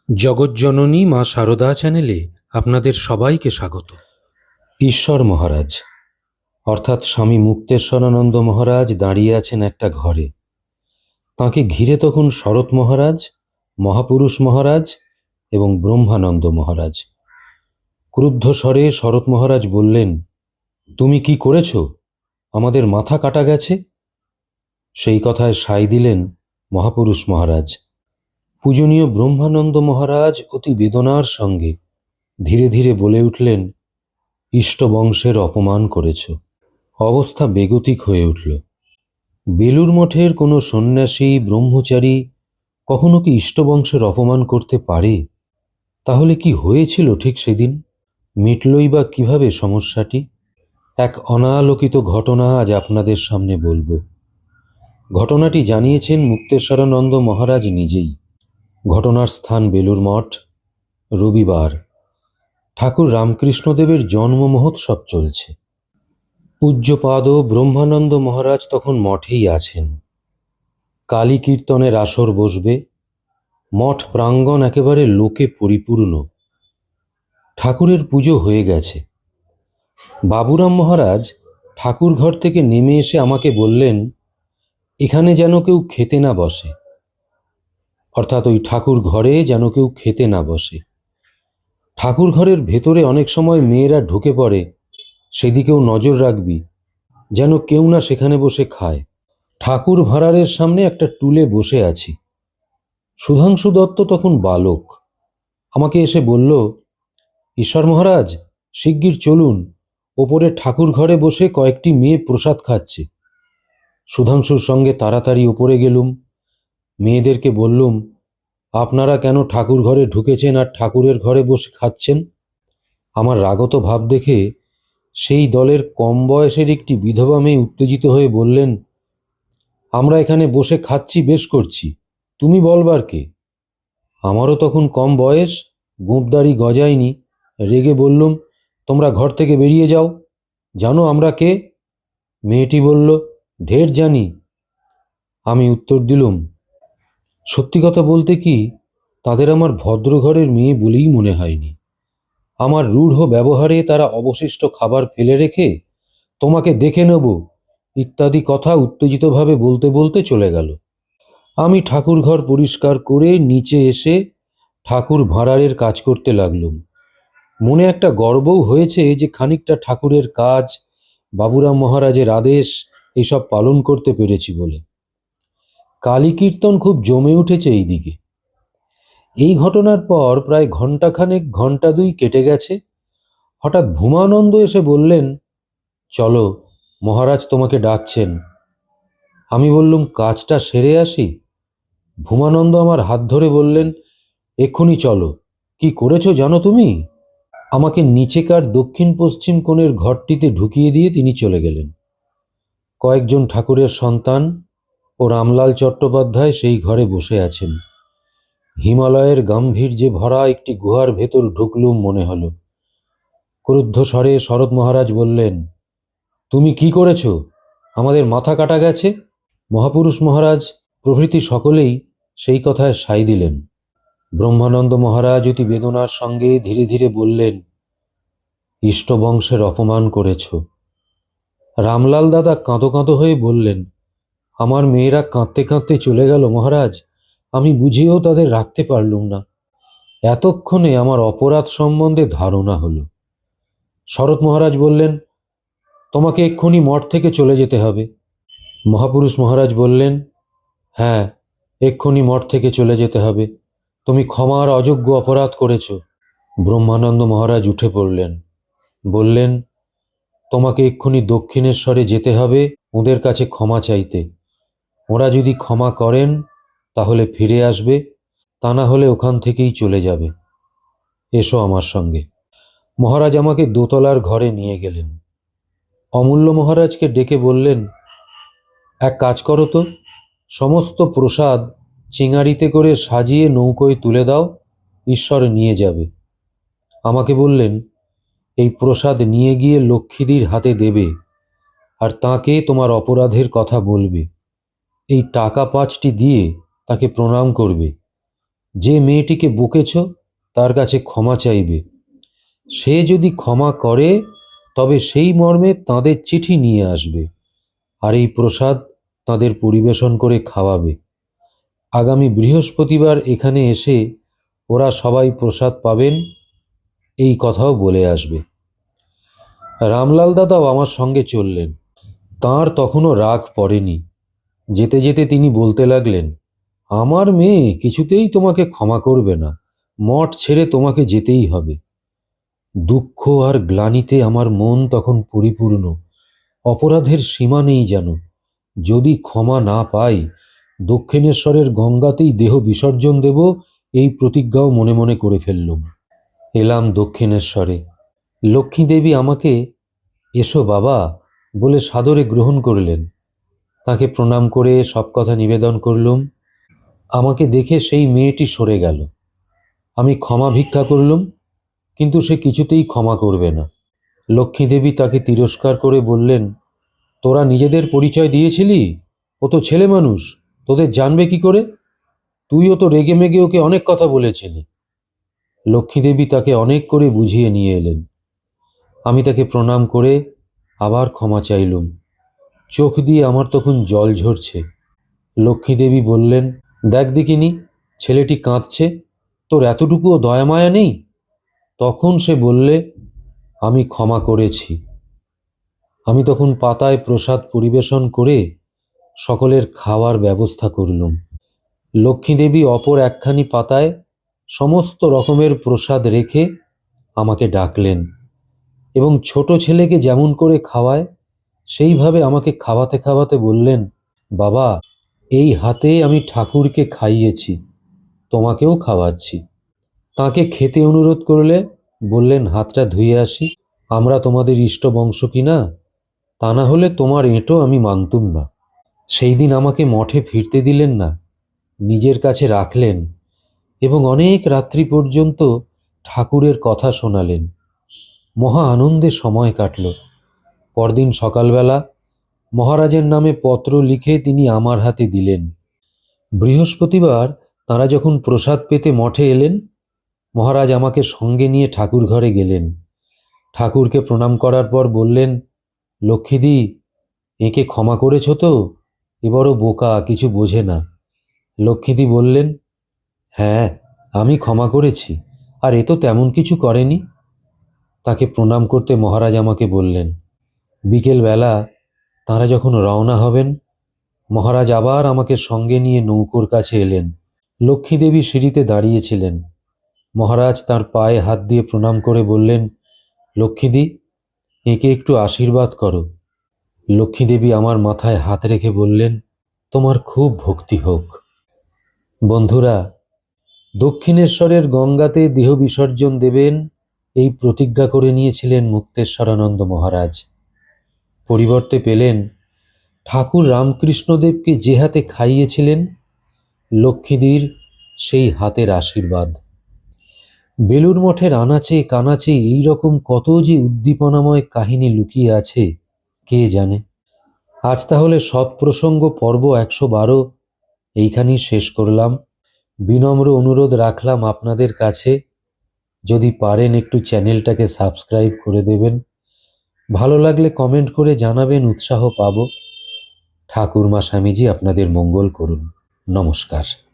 জগৎজননী মা শারদা চ্যানেলে আপনাদের সবাইকে স্বাগত। ঈশ্বর মহারাজ অর্থাৎ স্বামী মুক্তেশ্বরানন্দ মহারাজ দাঁড়িয়ে আছেন একটা ঘরে। তাঁকে ঘিরে তখন শরৎ মহারাজ, মহাপুরুষ মহারাজ এবং ব্রহ্মানন্দ মহারাজ। ক্রুদ্ধ স্বরে শরৎ মহারাজ বললেন, তুমি কি করেছ? আমাদের মাথা কাটা গেছে। সেই কথায় সায় দিলেন মহাপুরুষ মহারাজ। পূজনীয় ব্রহ্মানন্দ মহারাজ অতি বেদনার সঙ্গে ধীরে ধীরে বলে উঠলেন, ইষ্টবংশের অপমান করেছ। অবস্থা বেগতিক হয়ে উঠল। বেলুর মঠের কোনো সন্ন্যাসী ব্রহ্মচারী কখনো কি ইষ্টবংশের অপমান করতে পারে? তাহলে কি হয়েছিল ঠিক সেদিন? মিটলই বা কিভাবে সমস্যাটি? এক অনালোকিত ঘটনা আজ আপনাদের সামনে বলবো। ঘটনাটি জানিয়েছেন মুক্তেশ্বরানন্দ মহারাজ নিজেই। ঘটনার স্থান বেলুর মঠ। রবিবার। ঠাকুর রামকৃষ্ণদেবের জন্ম মহোৎসব চলছে। পূজ্যপাদ ব্রহ্মানন্দ মহারাজ তখন মঠেই আছেন। কালী কীর্তনের আসর বসবে। মঠ প্রাঙ্গণ একেবারে লোকে পরিপূর্ণ। ঠাকুরের পুজো হয়ে গেছে। বাবুরাম মহারাজ ঠাকুর ঘর থেকে নেমে এসে আমাকে বললেন, এখানে যেন কেউ খেতে না বসে, অর্থাৎ ওই ঠাকুর ঘরে যেন কেউ খেতে না বসে। ঠাকুর ঘরের ভেতরে অনেক সময় মেয়েরা ঢুকে পড়ে, সেদিকেও নজর রাখবি, যেন কেউ না সেখানে বসে খায়। ঠাকুর ভাঁড়ারের সামনে একটা টুলে বসে আছি। সুধাংশু দত্ত তখন বালক। আমাকে এসে বলল, ঈশ্বর মহারাজ, শিগগির চলুন, ওপরে ঠাকুর ঘরে বসে কয়েকটি মেয়ে প্রসাদ খাচ্ছে। সুধাংশুর সঙ্গে তাড়াতাড়ি ওপরে গেলুম। মেয়েদেরকে বললুম, আপনারা কেন ঠাকুর ঘরে ঢুকেছেন আর ঠাকুরের ঘরে বসে খাচ্ছেন? আমার রাগত ভাব দেখে সেই দলের কম বয়সের একটি বিধবা মেয়ে উত্তেজিত হয়ে বললেন, আমরা এখানে বসে খাচ্ছি, বেশ করছি, তুমি বলবার কে? আমারও তখন কম বয়স, গোঁপদাড়ি গজায়নি। রেগে বললুম, তোমরা ঘর থেকে বেরিয়ে যাও। জানো আমরা কে? মেয়েটি বলল, ঢের জানি। আমি উত্তর দিলুম, সত্যি কথা বলতে কি, তাদের আমার ভদ্র ঘরের মেয়ে বলেই মনে হয়নি। আমার রূঢ় ব্যবহারে তারা অবশিষ্ট খাবার ফেলে রেখে তোমাকে দেখে নেব ইত্যাদি কথা উত্তেজিতভাবে বলতে বলতে চলে গেল। আমি ঠাকুর ঘর পরিষ্কার করে নিচে এসে ঠাকুর ভাঁড়ারের কাজ করতে লাগলুম। মনে একটা গর্বও হয়েছে যে খানিকটা ঠাকুরের কাজ, বাবুরাম মহারাজের আদেশ এইসব পালন করতে পেরেছি বলে। কালী কীর্তন খুব জমে উঠেছে এই দিকে। এই ঘটনার পর প্রায় ঘণ্টাখানেক, ঘণ্টা দুই কেটে গেছে। হঠাৎ ভূমানন্দ এসে বললেন, চলো, মহারাজ তোমাকে ডাকছেন। আমি বললুম, কাজটা সেরে আসি। ভূমানন্দ আমার হাত ধরে বললেন, এক্ষুনি চলো। কি করেছো জানো তুমি? আমাকে নিচেকার দক্ষিণ পশ্চিম কোণের ঘরটিতে ঢুকিয়ে দিয়ে তিনি চলে গেলেন। কয়েকজন ঠাকুরের সন্তান ও রামলাল চট্টোপাধ্যায় সেই ঘরে বসে আছেন। হিমালয়ের গাম্ভীর্যে ভরা একটি গুহার ভেতর ঢুকলুম মনে হলো। ক্রুদ্ধ স্বরে শরৎ মহারাজ বললেন, তুমি কি করেছ? আমাদের মাথা কাটা গেছে। মহাপুরুষ মহারাজ প্রভৃতি সকলেই সেই কথায় সায় দিলেন। ব্রহ্মানন্দ মহারাজ অতি বেদনার সঙ্গে ধীরে ধীরে বললেন, ইষ্টবংশের অপমান করেছ। রামলাল দাদা কাঁদো কাঁদো হয়ে বললেন, আমার মেয়েরা কাঁদতে কাঁদতে চলে গেল মহারাজ, আমি বুঝিয়েও তাদের রাখতে পারলুম না। এতক্ষণে আমার অপরাধ সম্বন্ধে ধারণা হলো। শরৎ মহারাজ বললেন, তোমাকে এক্ষুনি মঠ থেকে চলে যেতে হবে। মহাপুরুষ মহারাজ বললেন, হ্যাঁ, এক্ষুনি মঠ থেকে চলে যেতে হবে। তুমি ক্ষমার অযোগ্য অপরাধ করেছ। ব্রহ্মানন্দ মহারাজ উঠে পড়লেন। বললেন, তোমাকে এক্ষুনি দক্ষিণেশ্বরে যেতে হবে ওদের কাছে ক্ষমা চাইতে। ওরা যদি ক্ষমা করেন তাহলে ফিরে আসবে, তা না হলে ওখান থেকেই চলে যাবে। এসো আমার সঙ্গে। মহারাজ আমাকে দোতলার ঘরে নিয়ে গেলেন। অমূল্য মহারাজকে ডেকে বললেন, এক কাজ করো তো, সমস্ত প্রসাদ চিঙারিতে করে সাজিয়ে নৌকোয় তুলে দাও, ঈশ্বর নিয়ে যাবে। আমাকে বললেন, এই প্রসাদ নিয়ে গিয়ে লক্ষ্মীদির হাতে দেবে আর তাকে তোমার অপরাধের কথা বলবে। এই টাকা 5টি দিয়ে তাকে প্রণাম করবে। যে মেয়েটিকে বকেছ তার কাছে ক্ষমা চাইবে। সে যদি ক্ষমা করে তবে সেই মর্মে তাদের চিঠি নিয়ে আসবে, আর এই প্রসাদ তাদের পরিবেশন করে খাওয়াবে। আগামী বৃহস্পতিবার এখানে এসে ওরা সবাই প্রসাদ পাবেন, এই কথাও বলে আসবে। রামলাল দাদাও আমার সঙ্গে চললেন। তাঁর তখনও রাগ পড়েনি। যেতে যেতে তিনি বলতে লাগলেন, আমার মেয়ে কিছুতেই তোমাকে ক্ষমা করবে না, মঠ ছেড়ে তোমাকে যেতেই হবে। দুঃখ আর গ্লানিতে আমার মন তখন পরিপূর্ণ। অপরাধের সীমা নেই যেন। যদি ক্ষমা না পাই, দক্ষিণেশ্বরের গঙ্গাতেই দেহ বিসর্জন দেব, এই প্রতিজ্ঞাও মনে মনে করে ফেললুম। এলাম দক্ষিণেশ্বরে। লক্ষ্মী দেবী আমাকে এসো বাবা বলে সাদরে গ্রহণ করলেন। তাকে প্রণাম করে সব কথা নিবেদন করলুম। আমাকে দেখে সেই মেয়েটি সরে গেল। আমি ক্ষমা ভিক্ষা করলুম, কিন্তু সে কিছুতেই ক্ষমা করবে না। লক্ষ্মী দেবী তাকে তিরস্কার করে বললেন, তোরা নিজেদের পরিচয় দিয়েছিলি? ও তো ছেলে মানুষ, তোদের জানবে কি করে? তুইও তো রেগে মেগে ওকে অনেক কথা বলেছিলি। লক্ষ্মী দেবী তাকে অনেক করে বুঝিয়ে নিয়ে এলেন। আমি তাকে প্রণাম করে আবার ক্ষমা চাইলুম। চোখ দিয়ে আমার তখন জল ঝরছে। লক্ষ্মী দেবী বললেন, দেখ দেখিনি, ছেলেটি কাঁদছে, তোর এতটুকুও দয়া মায়া নেই? তখন সে বললে, আমি ক্ষমা করেছি। আমি তখন পাতায় প্রসাদ পরিবেশন করে সকলের খাওয়ার ব্যবস্থা করলুম। লক্ষ্মী দেবী অপর একখানি পাতায় সমস্ত রকমের প্রসাদ রেখে আমাকে ডাকলেন এবং ছোট ছেলেকে যেমন করে খাওয়ায় সেইভাবে আমাকে খাওয়াতে খাওয়াতে বললেন, বাবা, এই হাতে আমি ঠাকুরকে খাইয়েছি, তোমাকেও খাওয়াচ্ছি। তাকে খেতে অনুরোধ করলে বললেন, হাতটা ধুয়ে আসি, আমরা তোমাদের ইষ্ট বংশ কিনা, তা না হলে তোমার এঁটো আমি মানতুম না। সেই দিন আমাকে মঠে ফিরতে দিলেন না, নিজের কাছে রাখলেন এবং অনেক রাত্রি পর্যন্ত ঠাকুরের কথা শোনালেন। মহা আনন্দে সময় কাটল। পরদিন সকালবেলা মহারাজের নামে পত্র লিখে তিনি আমার হাতে দিলেন। বৃহস্পতিবার তাঁরা যখন প্রসাদ পেতে মঠে এলেন, মহারাজ আমাকে সঙ্গে নিয়ে ঠাকুর ঘরে গেলেন। ঠাকুরকে প্রণাম করার পর বললেন, লক্ষ্মীদি, একে ক্ষমা করেছ তো? এ বড় বোকা, কিছু বোঝে না। লক্ষ্মীদি বললেন, হ্যাঁ, আমি ক্ষমা করেছি, আর এ তো তেমন কিছু করেনি। তাকে প্রণাম করতে মহারাজ আমাকে বললেন। বিকেলবেলা তাঁরা যখন রওনা হবেন, মহারাজ আবার আমাকে সঙ্গে নিয়ে নৌকোর কাছে এলেন। লক্ষ্মীদেবী সিঁড়িতে দাঁড়িয়েছিলেন। মহারাজ তার পায়ে হাত দিয়ে প্রণাম করে বললেন, লক্ষ্মীদি, একে একটু আশীর্বাদ করো। লক্ষ্মীদেবী আমার মাথায় হাত রেখে বললেন, তোমার খুব ভক্তি হোক। বন্ধুরা, দক্ষিণেশ্বরের গঙ্গাতে দেহ বিসর্জন দেবেন এই প্রতিজ্ঞা করে নিয়েছিলেন মুক্তেশ্বরানন্দ মহারাজ। পরিবর্তে পেলেন ঠাকুর রামকৃষ্ণদেবকে যে হাতে খাইয়েছিলেন, লক্ষ্মীদির সেই হাতের আশীর্বাদ। বেলুড় মঠের আনাচে কানাচে এইরকম কত যে উদ্দীপনাময় কাহিনী লুকিয়ে আছে, কে জানে। আজ তাহলে সৎপ্রসঙ্গ পর্ব 112 এইখানেই শেষ করলাম। বিনম্র অনুরোধ রাখলাম আপনাদের কাছে, যদি পারেন একটু চ্যানেলটাকে সাবস্ক্রাইব করে দেবেন। ভালো লাগলে কমেন্ট করে জানাবেন, উৎসাহ পাব। ঠাকুরমা স্বামীজি আপনাদের মঙ্গল করুন। নমস্কার।